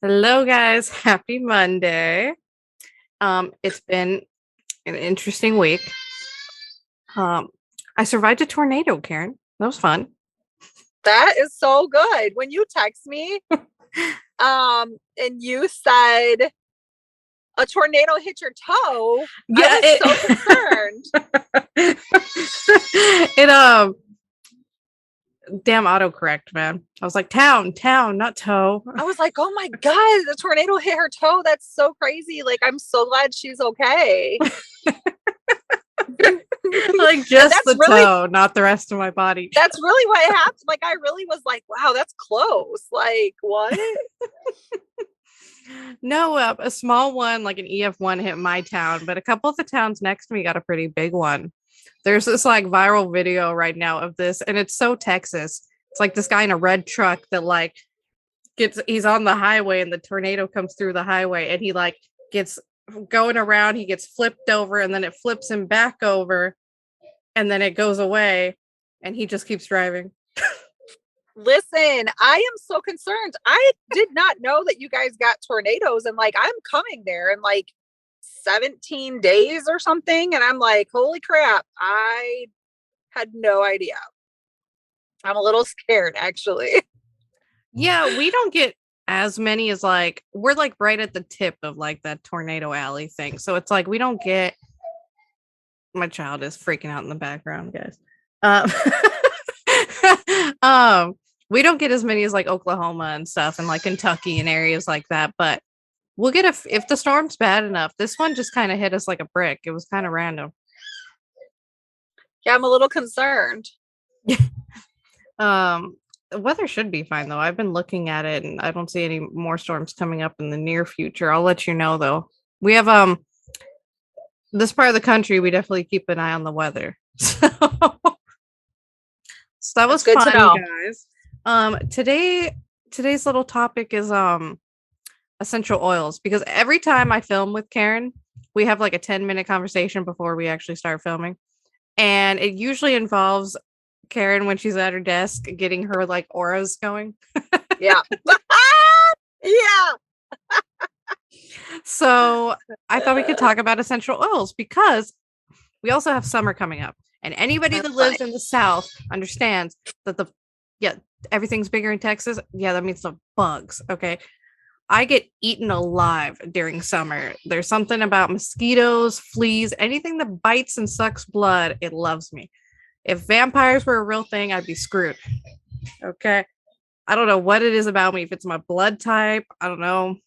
Hello, guys. Happy Monday. It's been an interesting week. Um, I survived a tornado, Karen. That was fun. That is so good. When you text me, and you said a tornado hit your toe, I Yeah, was so concerned. it damn autocorrect, man. I was like, town, not toe. I was like, oh my God, the tornado hit her toe. That's so crazy. Like, I'm so glad she's okay. Like And just the toe, not the rest of my body. that's really what happened. Like, I really was like, wow, that's close. Like, what? No, a small one, like an EF1 hit my town, but a couple of the towns next to me got a pretty big one. There's this like viral video right now of this, and it's so Texas. It's like this guy in a red truck that like he's on the highway and the tornado comes through the highway and he like gets going around, he gets flipped over and then it flips him back over and then it goes away and he just keeps driving. Listen, I am so concerned. I did not know that you guys got tornadoes, and like I'm coming there in like 17 days or something. And I'm like, holy crap, I had no idea. I'm a little scared actually. Yeah, we don't get as many as like we're like right at the tip of like that tornado alley thing. So it's like we don't get my child is freaking out in the background, guys. Um, um we don't get as many as like Oklahoma and stuff and like Kentucky and areas like that, but we'll get if the storm's bad enough. This one just kind of hit us like a brick. It was kind of random. Yeah, I'm a little concerned. The weather should be fine though. I've been looking at it and I don't see any more storms coming up in the near future. I'll let you know though. We have this part of the country, we definitely keep an eye on the weather. So that That's was good to fun, know. guys. Today's little topic is essential oils because every time I film with Karen, we have like a 10-minute conversation before we actually start filming. And it usually involves Karen when she's at her desk getting her like auras going. Yeah. Yeah. So I thought we could talk about essential oils because we also have summer coming up. And anybody That's that funny. lives in the South understands that yeah, everything's bigger in Texas. Yeah, that means the bugs. Okay. I get eaten alive during summer. There's something about mosquitoes, fleas, anything that bites and sucks blood. It loves me. If vampires were a real thing, I'd be screwed. Okay. I don't know what it is about me. If it's my blood type, I don't know.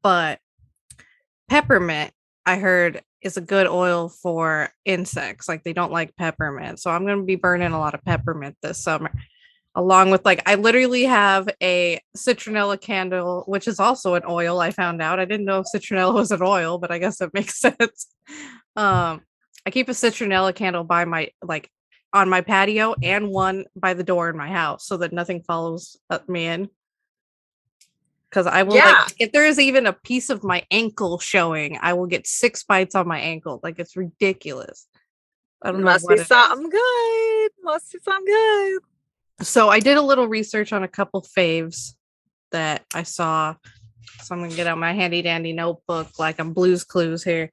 But peppermint, I heard, is a good oil for insects. Like they don't like peppermint. So I'm going to be burning a lot of peppermint this summer. Along with like, I literally have a citronella candle, which is also an oil. I found out. I didn't know if citronella was an oil, but I guess it makes sense. I keep a citronella candle by my like on my patio and one by the door in my house so that nothing follows me in. Because I will like Yeah. if there is even a piece of my ankle showing, I will get 6 bites on my ankle. Like it's ridiculous. I don't know Must what be it is. something good. Must be something good. So I did a little research on a couple faves that I saw. So I'm gonna get out my handy dandy notebook like I'm Blue's Clues here.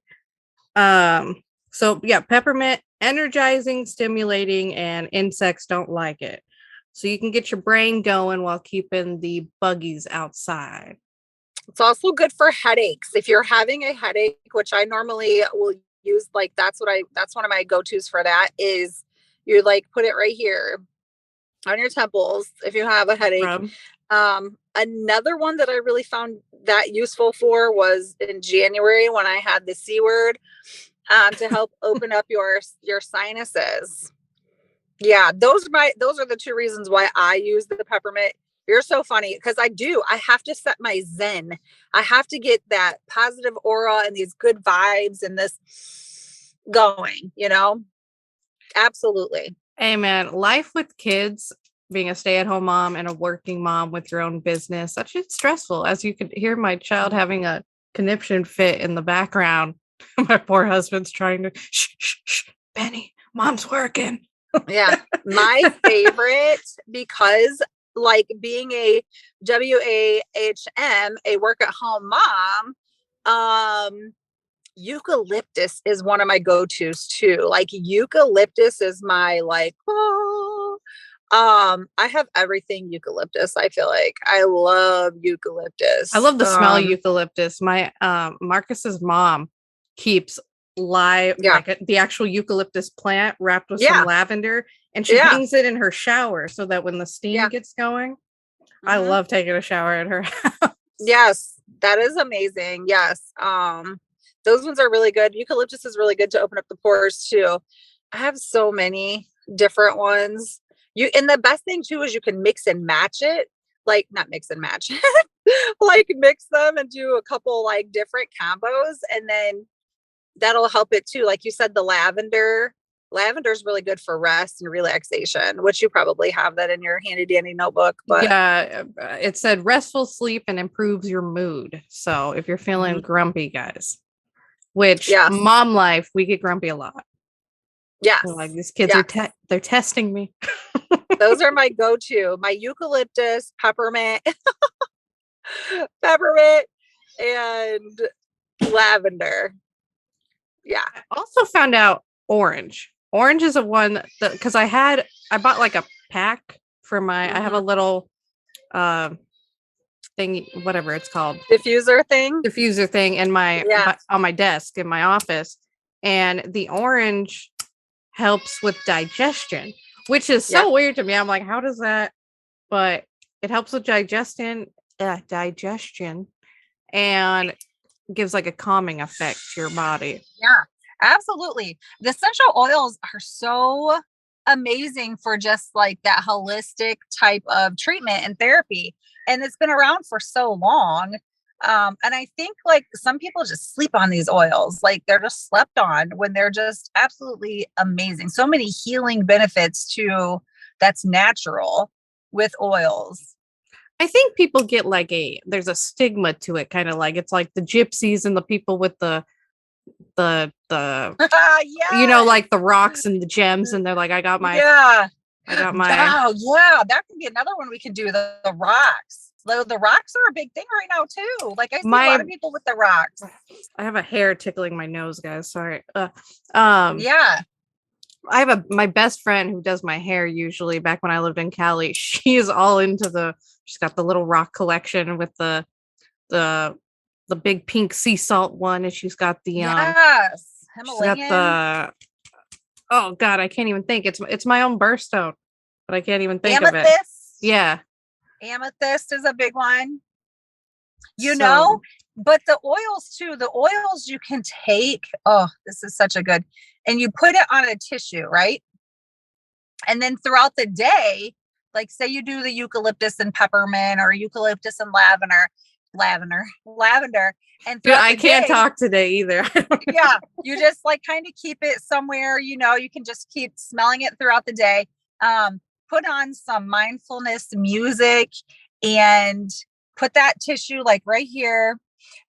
So yeah, peppermint, energizing, stimulating, and insects don't like it. So you can get your brain going while keeping the buggies outside. It's also good for headaches. If you're having a headache, which I normally will use, like that's one of my go-tos for that is you like put it right here on your temples if you have a headache. Rub. Another one that I really found that useful for was in January when I had the C word, to help open up your sinuses. Yeah, those are the two reasons why I use the peppermint. You're so funny because I have to set my zen. I have to get that positive aura and these good vibes and this going. Absolutely. Hey man, life with kids, being a stay-at-home mom and a working mom with your own business, that shit's stressful. As you could hear my child having a conniption fit in the background. My poor husband's trying to shh, Benny, mom's working. Yeah. My favorite, because like being a WAHM, a work at home mom, eucalyptus is one of my go-tos too. Like eucalyptus is my like, oh, I have everything eucalyptus. I feel like I love eucalyptus. I love the smell of eucalyptus. My Marcus's mom keeps live like the actual eucalyptus plant wrapped with some lavender, and she hangs it in her shower so that when the steam gets going, I love taking a shower at her house. Yes, that is amazing. Yes. Those ones are really good. Eucalyptus is really good to open up the pores too. I have so many different ones. And the best thing too is you can mix and match it. Like not mix and match, like mix them and do a couple like different combos, and then that'll help it too. Like you said, the lavender is really good for rest and relaxation, which you probably have that in your handy dandy notebook. But yeah, it said restful sleep and improves your mood. So if you're feeling grumpy, guys, which mom life, we get grumpy a lot. Yes. Like these kids are they're testing me. Those are my go-to, my eucalyptus, peppermint, and lavender. Yeah. I also found out orange. Orange is a one that, because I bought like a pack for my, I have a little thing, whatever it's called, diffuser thing in my on my desk in my office, and the orange helps with digestion, which is so weird to me. I'm like, how does that? But it helps with digestion, and gives like a calming effect to your body. Yeah, absolutely. The essential oils are so amazing for just like that holistic type of treatment and therapy. And it's been around for so long. And I think like some people just sleep on these oils, like they're just slept on when they're just absolutely amazing. So many healing benefits too, that's natural with oils. I think people get like there's a stigma to it, kind of like it's like the gypsies and the people with the you know, like the rocks and the gems, and they're like, I got my that could be another one we can do, the rocks. The rocks are a big thing right now too. Like I see a lot of people with the rocks. I have a hair tickling my nose, guys. Sorry. I have my best friend who does my hair usually back when I lived in Cali. She is all into she's got the little rock collection with the big pink sea salt one, and she's got the Himalayan. She's got the, oh god, I can't even think. It's my own birthstone, but I can't even think of it. Yeah. Amethyst is a big one. Know, but the oils too, the oils you can take, this is such a good, and you put it on a tissue, right? And then throughout the day, like say you do the eucalyptus and peppermint or eucalyptus and lavender. And dude, I can't talk today either. You just like kind of keep it somewhere, you can just keep smelling it throughout the day. Put on some mindfulness music and put that tissue like right here,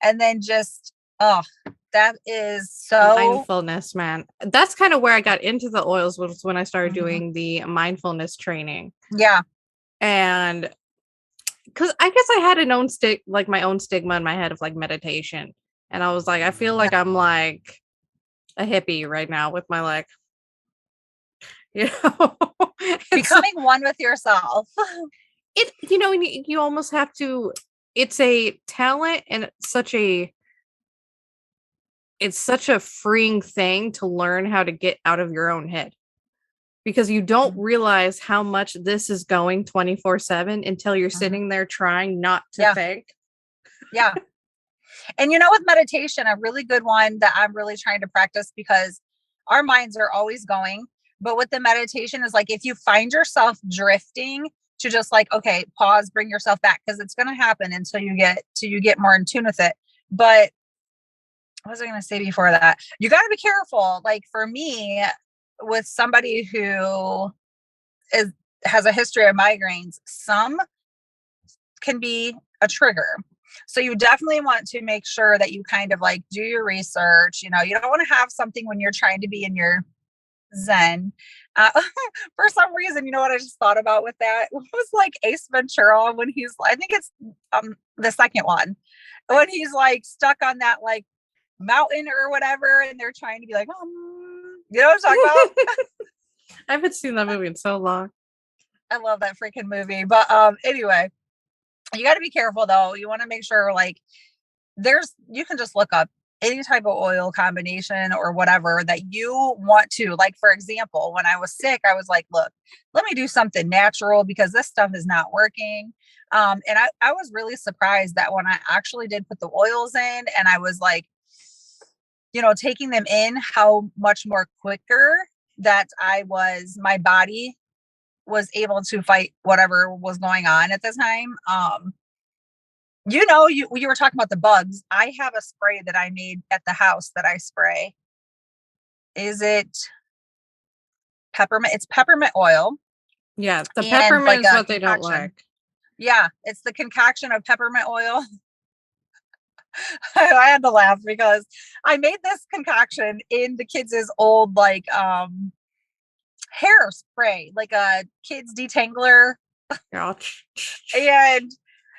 and then just that is so mindfulness, man. That's kind of where I got into the oils, was when I started doing the mindfulness training. And because I guess I had my own stigma in my head of like meditation, and I was like, I feel like I'm like a hippie right now with my like, becoming one with yourself. You almost have to. It's a talent, and it's such a freeing thing to learn how to get out of your own head, because you don't realize how much this is going 24/7 until you're sitting there trying not to think. And with meditation, a really good one that I'm really trying to practice, because our minds are always going. But with the meditation is like, if you find yourself drifting, to just like, okay, pause, bring yourself back, because it's going to happen until you get more in tune with it. But what was I going to say before that? You got to be careful. Like for me, with somebody who has a history of migraines, some can be a trigger. So you definitely want to make sure that you kind of like do your research. You don't want to have something when you're trying to be in your zen. Uh, for some reason, you know what I just thought about with that? It was like Ace Ventura when he's, I think it's the second one, when he's like stuck on that like mountain or whatever, and they're trying to be like, you know what I'm talking about? I haven't seen that movie in so long. I love that freaking movie. But anyway, you got to be careful though. You want to make sure like you can just look up any type of oil combination or whatever that you want to. Like, for example, when I was sick, I was like, look, let me do something natural because this stuff is not working. And I was really surprised that when I actually did put the oils in and I was like, taking them in, how much more quicker that my body was able to fight whatever was going on at the time. You were talking about the bugs. I have a spray that I made at the house that I spray. Is it peppermint? It's peppermint oil. Yeah, the and peppermint like is a what they don't concoction. like. Yeah, it's the concoction of peppermint oil. I had to laugh because I made this concoction in the kids' old like hairspray, like a kids detangler. And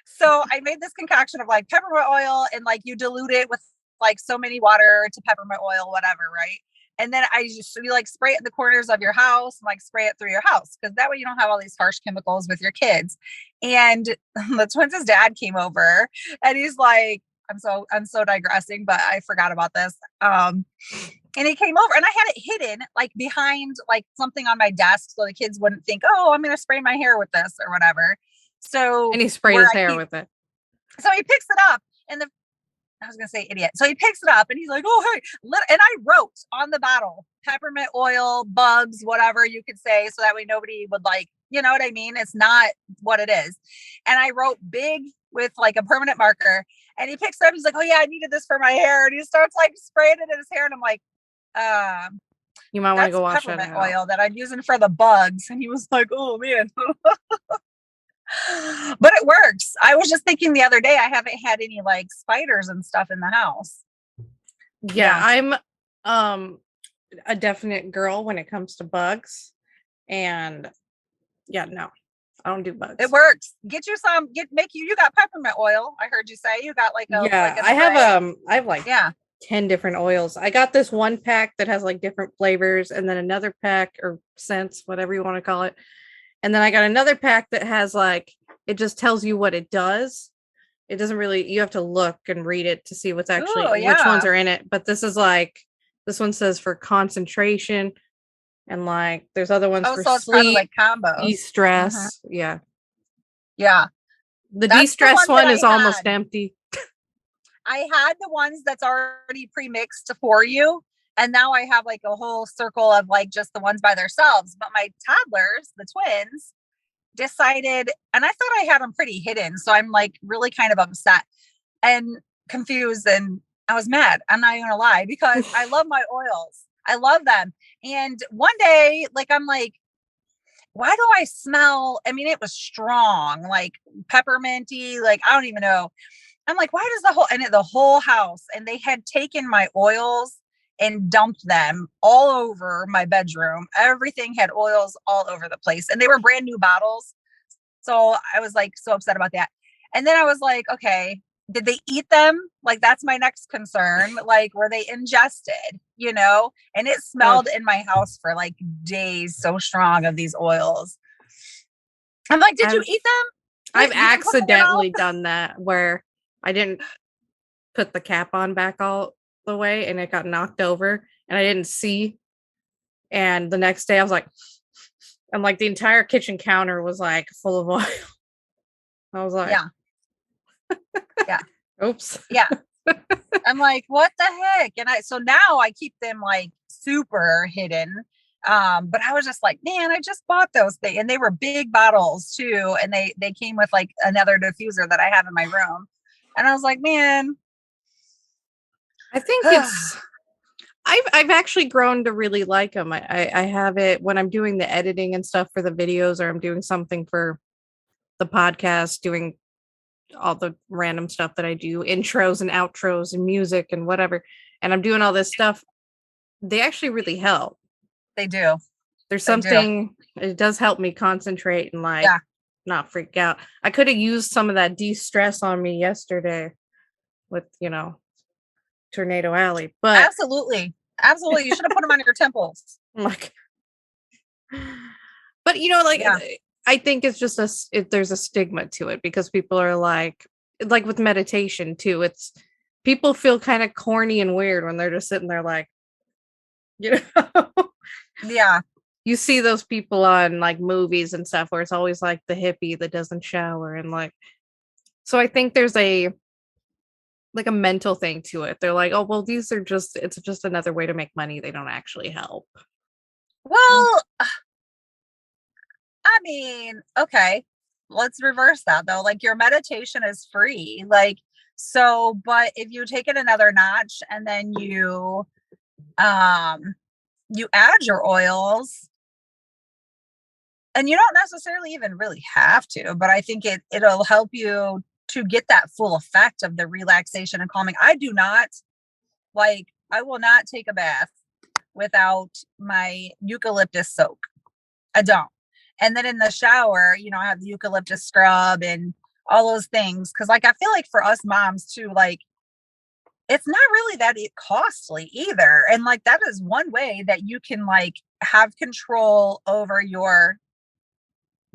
so I made this concoction of like peppermint oil and like you dilute it with like so many water to peppermint oil, whatever, right? And then you like spray it in the corners of your house and like spray it through your house because that way you don't have all these harsh chemicals with your kids. And the twins' dad came over and he's like, I'm so digressing, but I forgot about this. And he came over and I had it hidden like behind like something on my desk so the kids wouldn't think, oh, I'm going to spray my hair with this or whatever. So And he sprayed his hair with it. So he picks it up and I was going to say idiot. So he picks it up and he's like, oh, hey. And I wrote on the bottle, peppermint oil, bugs, whatever you could say. So that way nobody would like, you know what I mean? It's not what it is. And I wrote big with like a permanent marker and he picks it up. He's like, oh yeah, I needed this for my hair. And he starts like spraying it in his hair. And I'm like, you might want to go wash peppermint oil that I'm using for the bugs. And he was like, oh man. But it works. I was just thinking the other day, I haven't had any like spiders and stuff in the house. Yeah. I'm a definite girl when it comes to bugs. And yeah, no, I don't do bugs. It works. Get you some, you got peppermint oil. I heard you say you got like a, yeah, like a I have like 10 different oils. I got this one pack that has like different flavors and then another pack or scents, whatever you want to call it. And then I got another pack that has like, it just tells you what it does. It doesn't really, you have to look and read it to see what's actually, which ones are in it. But this one says for concentration and like, there's other ones for sleep, like combos. de-stress. Yeah. Yeah. The de-stress one is almost empty. I had the ones that's already pre-mixed for you. And now I have like a whole circle of like just the ones by themselves. But my toddlers, the twins, decided, and I thought I had them pretty hidden. So I'm like really kind of upset and confused. And I was mad. I'm not even gonna lie because I love my oils. I love them. And one day, like, I'm like, why do I smell? I mean, it was strong, like pepperminty, like, I don't even know. I'm like, why does the whole house, and they had taken my oils and dumped them all over my bedroom. Everything had oils all over the place and they were brand new bottles. So I was like so upset about that. And then I was like, okay, did they eat them? Like, that's my next concern. Like, were they ingested, And it smelled in my house for like days so strong of these oils. I'm like, did you eat them? I've accidentally done that where I didn't put the cap on back all the way and it got knocked over and I didn't see. And the next day I was like, the entire kitchen counter was like full of oil. I was like, yeah. Oops. Yeah. I'm like, what the heck? And so now I keep them like super hidden. But I was just like, man, I just bought those things and they were big bottles too. And they came with like another diffuser that I have in my room. And I was like, man, I think I've actually grown to really like them. I have it when I'm doing the editing and stuff for the videos, or I'm doing something for the podcast, doing all the random stuff that I do, intros and outros and music and whatever. And I'm doing all this stuff. They actually really help. They do. There's They do. something, it does help me concentrate and like Yeah. not freak out. I could have used some of that de-stress on me yesterday with, Tornado Alley, but Absolutely. Absolutely. You should have put them on your temples. I'm like, but like Yeah. I think it's just there's a stigma to it because people are like with meditation too. It's people feel kind of corny and weird when they're just sitting there like, you know, Yeah. you see those people on like movies and stuff where it's always like the hippie that doesn't shower and like, so I think there's a like a mental thing to it. They're like, oh well, it's just another way to make money. They don't actually help. Well, I mean, okay. Let's reverse that though. Like your meditation is free. Like, so, but if you take it another notch and then you add your oils, and you don't necessarily even really have to, but I think it'll help you to get that full effect of the relaxation and calming. I will not take a bath without my eucalyptus soak. I don't. And then in the shower, I have the eucalyptus scrub and all those things. Cause like I feel like for us moms too, like it's not really that costly either. And like that is one way that you can like have control over your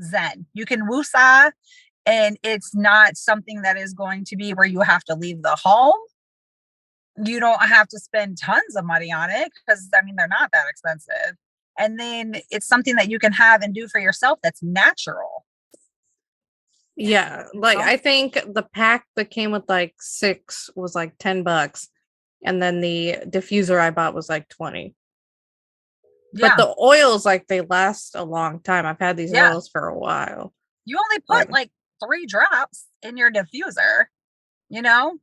zen. You can woosah, and it's not something that is going to be where you have to leave the home. You don't have to spend tons of money on it because I mean they're not that expensive. And then it's something that you can have and do for yourself that's natural. Yeah, like I think the pack that came with like 6 was like $10, and then the diffuser I bought was like 20. But Yeah. the oils, like they last a long time. I've had these Yeah. oils for a while. You only put like 3 drops in your diffuser, you know?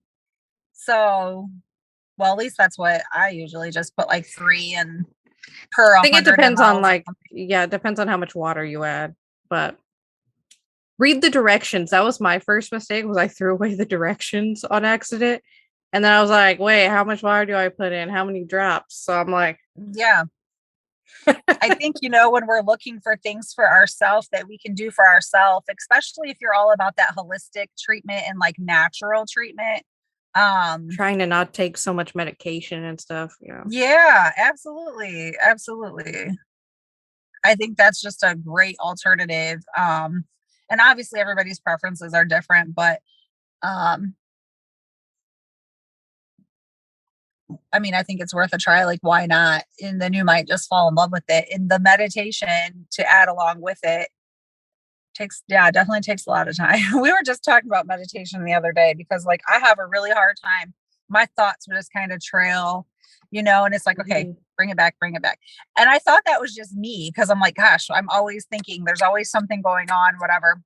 So, well, at least that's what I usually just put like 3 and per I think it 100 depends on mLs. like, yeah, it depends on how much water you add. But read the directions. That was my first mistake, was I threw away the directions on accident. And then I was like, wait, how much water do I put in? How many drops? So I'm like, Yeah. I think, when we're looking for things for ourselves that we can do for ourselves, especially if you're all about that holistic treatment and like natural treatment. trying to not take so much medication and stuff. Yeah. Yeah, absolutely. Absolutely. I think that's just a great alternative. And obviously everybody's preferences are different, but um, I mean, I think it's worth a try. Like, why not? And then you might just fall in love with it. And the meditation to add along with it definitely takes a lot of time. We were just talking about meditation the other day because like I have a really hard time. My thoughts would just kind of trail, and it's like, okay, bring it back, bring it back. And I thought that was just me because I'm like, gosh, I'm always thinking there's always something going on, whatever.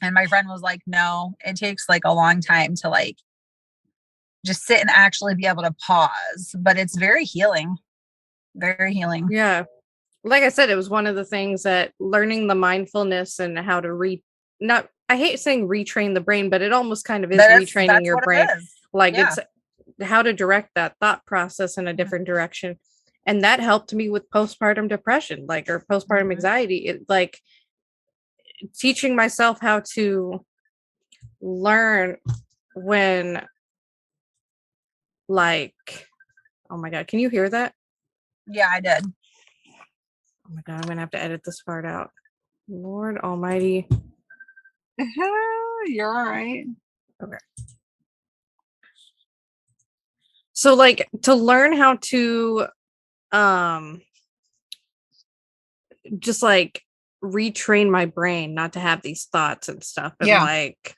And my friend was like, no, it takes like a long time to like just sit and actually be able to pause, but it's very healing. Very healing. Yeah. Like I said, it was one of the things that learning the mindfulness and how to not, I hate saying retrain the brain, but it almost kind of is retraining your brain. Like Yeah. it's how to direct that thought process in a different direction. And that helped me with postpartum depression, like, or postpartum anxiety. It like teaching myself how to learn when, like, oh my God, can you hear that? Yeah, I did. Oh my God, I'm gonna have to edit this part out. Lord Almighty. You're all right. Okay. So like to learn how to just like retrain my brain not to have these thoughts and stuff. And like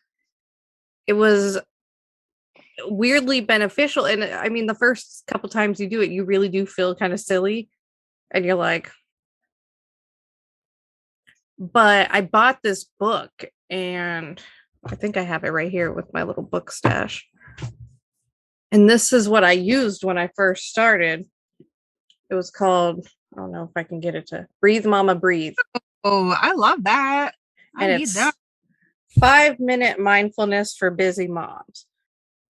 it was weirdly beneficial. And I mean, the first couple times you do it, you really do feel kind of silly. And you're like, but I bought this book and I think I have it right here with my little book stash. And this is what I used when I first started. It was called, I don't know if I can get it to Breathe Mama Breathe. Oh, I love that. And it's 5-minute mindfulness for busy moms.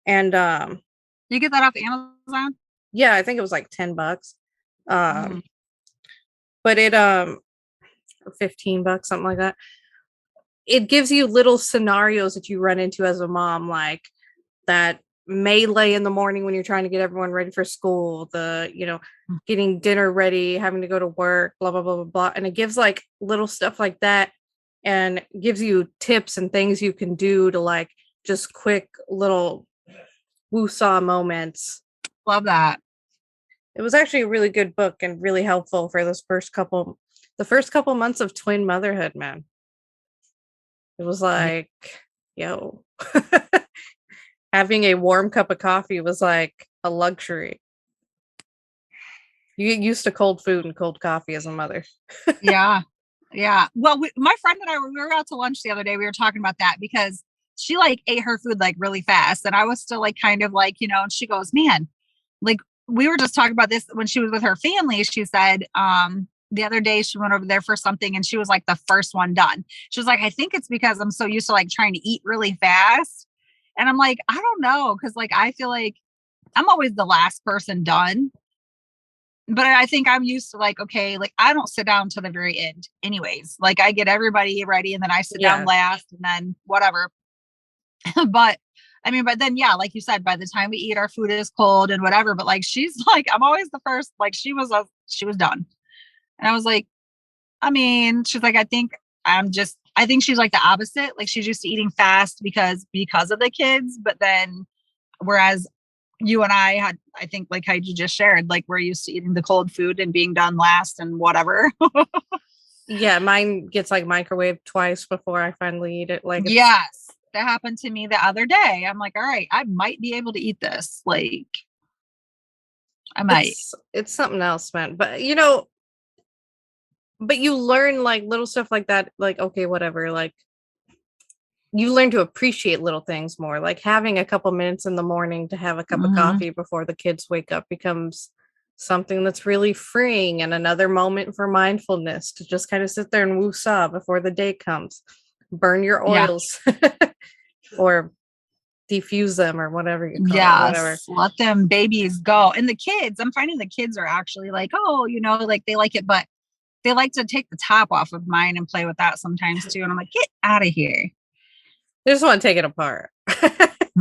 And you get that off Amazon? Yeah, I think it was like $10. but it 15 bucks, something like that. It gives you little scenarios that you run into as a mom, like that melee in the morning when you're trying to get everyone ready for school, the, getting dinner ready, having to go to work, blah, blah, blah, blah, blah. And it gives like little stuff like that and gives you tips and things you can do to like just quick little woo-saw moments. Love that. It was actually a really good book and really helpful for the first couple months of twin motherhood, man. It was like, yo, having a warm cup of coffee was like a luxury. You get used to cold food and cold coffee as a mother. Yeah. Yeah. Well, my friend and I we were out to lunch the other day. We were talking about that because she like ate her food like really fast. And I was still like kind of like, and she goes, man, like we were just talking about this when she was with her family. She said, the other day she went over there for something and she was like the first one done. She was like, I think it's because I'm so used to like trying to eat really fast. And I'm like, I don't know. Cause like, I feel like I'm always the last person done. But I think I'm used to like, okay, like I don't sit down to the very end anyways. Like I get everybody ready and then I sit down last and then whatever. But I mean, but then yeah, like you said, by the time we eat, our food is cold and whatever. But like she's like, I'm always the first, like she was done. And I was like, I mean, she's like, I think she's like the opposite. Like she's used to eating fast because of the kids. But then whereas you and I had, I think like how you just shared, like we're used to eating the cold food and being done last and whatever. Yeah, mine gets like microwaved twice before I finally eat it. Like yes, that happened to me the other day. I'm like, all right, I might be able to eat this. Like I might. It's something else, man. But but you learn like little stuff like that, like okay, whatever, like you learn to appreciate little things more. Like having a couple minutes in the morning to have a cup of coffee before the kids wake up becomes something that's really freeing, and another moment for mindfulness to just kind of sit there and woo-saw before the day comes. Burn your oils or defuse them or whatever you call it, whatever. Let them babies go. And the kids, I'm finding the kids are actually like, oh, like they like it, but they like to take the top off of mine and play with that sometimes too. And I'm like, get out of here. They just want to take it apart.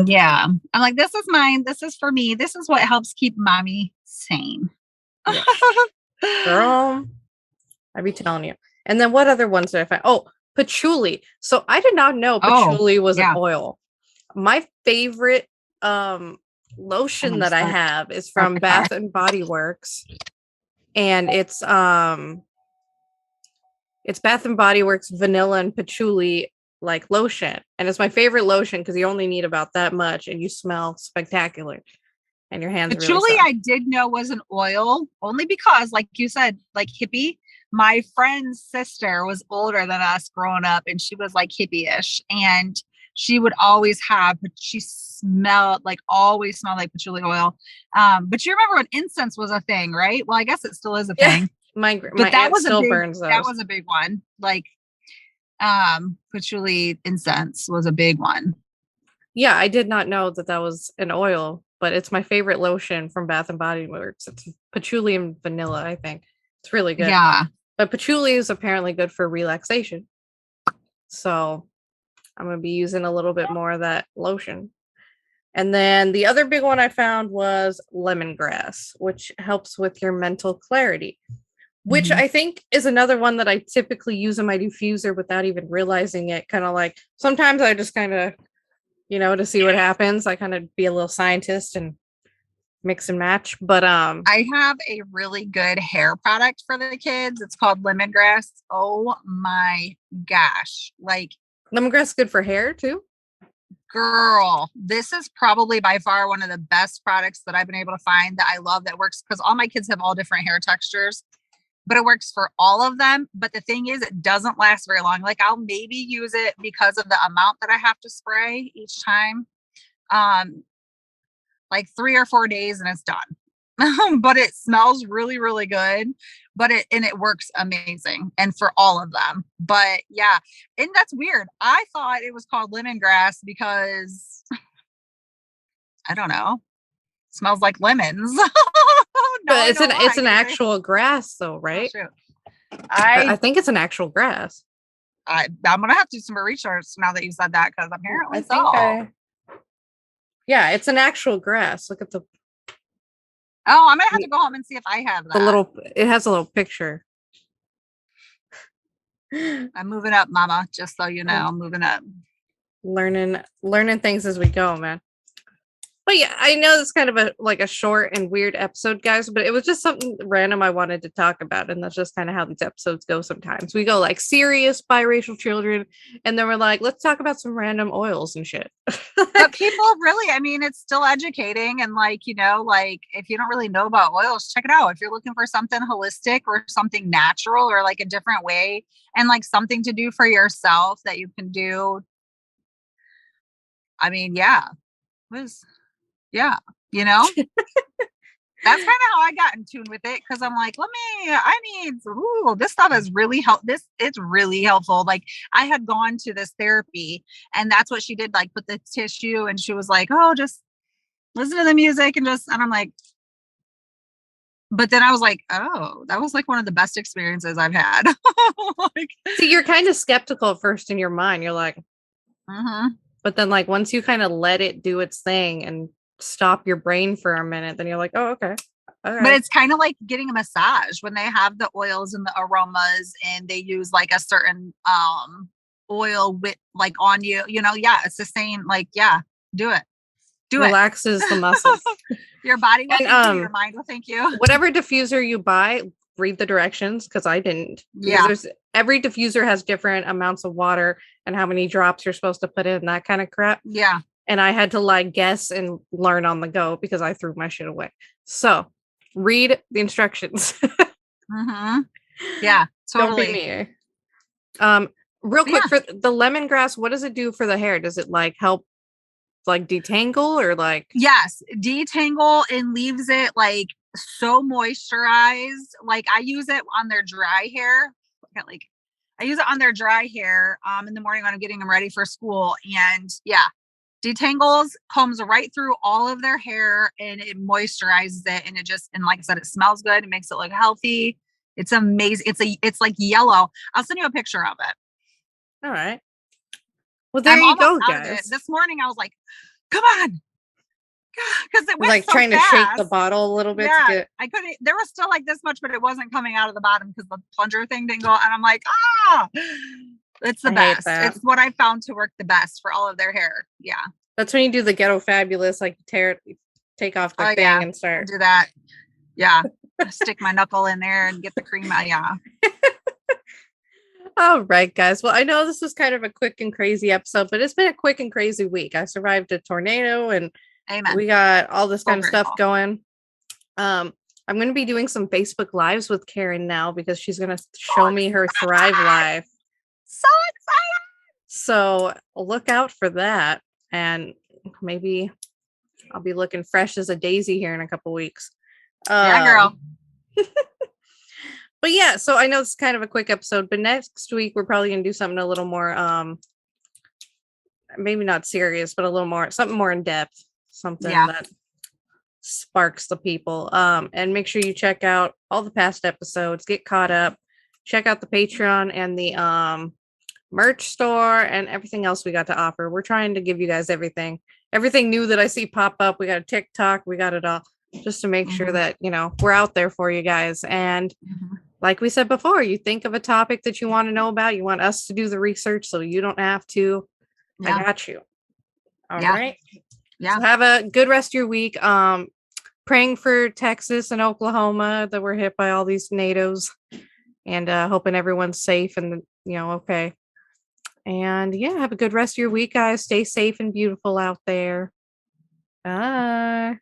Yeah. I'm like, this is mine. This is for me. This is what helps keep mommy sane. Yeah. Girl, I be telling you. And then what other ones did I find? Oh, patchouli. So I did not know patchouli was an oil. My favorite lotion that I have is from Bath and Body Works. And it's Bath and Body Works vanilla and patchouli like lotion, and it's my favorite lotion because you only need about that much and you smell spectacular and your hands patchouli really I did know was an oil only because like you said, like hippie. My friend's sister was older than us growing up and she was like hippie-ish and she would always have, but she always smelled like patchouli oil. But you remember when incense was a thing, right? Well, I guess it still is a thing. My aunt still burns those. That was a big one. Like patchouli incense was a big one. Yeah, I did not know that was an oil, but it's my favorite lotion from Bath and Body Works. It's patchouli and vanilla, I think. It's really good. Yeah. But patchouli is apparently good for relaxation. So I'm going to be using a little bit more of that lotion. And then the other big one I found was lemongrass, which helps with your mental clarity, which I think is another one that I typically use in my diffuser without even realizing it. Kind of like sometimes I just kind of, to see what happens. I kind of be a little scientist and mix and match. But I have a really good hair product for the kids. It's called Lemongrass. Oh my gosh. Like lemongrass is good for hair too. Girl, this is probably by far one of the best products that I've been able to find that I love that works because all my kids have all different hair textures. But it works for all of them. But the thing is, it doesn't last very long. Like I'll maybe use it because of the amount that I have to spray each time. Like 3 or 4 days and it's done. But it smells really, really good. But it works amazing. And for all of them. But yeah, and that's weird. I thought it was called lemongrass because I don't know. Smells like lemons. But it's an actual grass though, right? Oh, I think it's an actual grass. I'm gonna have to do some more research now that you said that, because apparently yeah, it's an actual grass. Look at the I'm gonna have to go home and see if I have that. It has a little picture. I'm moving up, mama, just so you know. I'm moving up. Learning things as we go, man. But yeah, I know it's kind of a short and weird episode, guys, but it was just something random I wanted to talk about. And that's just kind of how these episodes go sometimes. We go like serious biracial children, and then we're like, let's talk about some random oils and shit. But people really, I mean, it's still educating. And like, if you don't really know about oils, check it out. If you're looking for something holistic or something natural or like a different way and like something to do for yourself that you can do. I mean, yeah. Yeah, that's kind of how I got in tune with it, because I'm like, this stuff is really it's really helpful. Like, I had gone to this therapy, and that's what she did, like put the tissue, and she was like, oh, just listen to the music and I'm like, but then I was like, oh, that was like one of the best experiences I've had. See, you're kind of skeptical at first in your mind. You're like, but then like once you kind of let it do its thing and stop your brain for a minute, then you're like, oh, okay. All right. But it's kind of like getting a massage when they have the oils and the aromas, and they use like a certain oil with like on you, yeah, it's the same. Like, yeah, do it. Relaxes the muscles. Your body will thank you, your mind will thank you. Whatever diffuser you buy, read the directions, because I didn't. Because every diffuser has different amounts of water and how many drops you're supposed to put in, that kind of crap. Yeah. And I had to like guess and learn on the go because I threw my shit away. So read the instructions. Yeah, totally. Don't be me. Real quick, for the lemongrass, what does it do for the hair? Does it like help like detangle or like? Yes, detangle, and leaves it like so moisturized. Like, I use it on their dry hair. I use it on their dry hair in the morning when I'm getting them ready for school. And yeah, detangles, combs right through all of their hair, and it moisturizes it, and and like I said, it smells good. It makes it look healthy. It's amazing. It's like yellow. I'll send you a picture of it. All right. Well, there you go, guys. This morning I was like, come on. Because it was like so trying fast. To shake the bottle a little bit. Yeah, I couldn't. There was still like this much, but it wasn't coming out of the bottom because the plunger thing didn't go. And I'm like, it's the best. It's what I found to work the best for all of their hair. Yeah, that's when you do the Ghetto Fabulous, like take off the thing and start. Do that. Yeah, stick my knuckle in there and get the cream out. Yeah. All right, guys. Well, I know this was kind of a quick and crazy episode, but it's been a quick and crazy week. I survived a tornado, and we got all this kind of stuff going. I'm going to be doing some Facebook Lives with Karen now because she's going to show me her Thrive Life. So excited! So look out for that, and maybe I'll be looking fresh as a daisy here in a couple weeks. Yeah, girl. But yeah, so I know it's kind of a quick episode, but next week we're probably going to do something a little more, maybe not serious, but something more in depth, something that sparks the people. And make sure you check out all the past episodes, get caught up, check out the Patreon and the merch store and everything else we got to offer. We're trying to give you guys everything new that I see pop up. We got a TikTok, we got it all, just to make sure that, we're out there for you guys. And like we said before, you think of a topic that you want to know about, you want us to do the research so you don't have to. I got you. All right. Yeah. So have a good rest of your week. Praying for Texas and Oklahoma that were hit by all these tornadoes, and hoping everyone's safe and okay. And yeah, have a good rest of your week, guys. Stay safe and beautiful out there. Bye.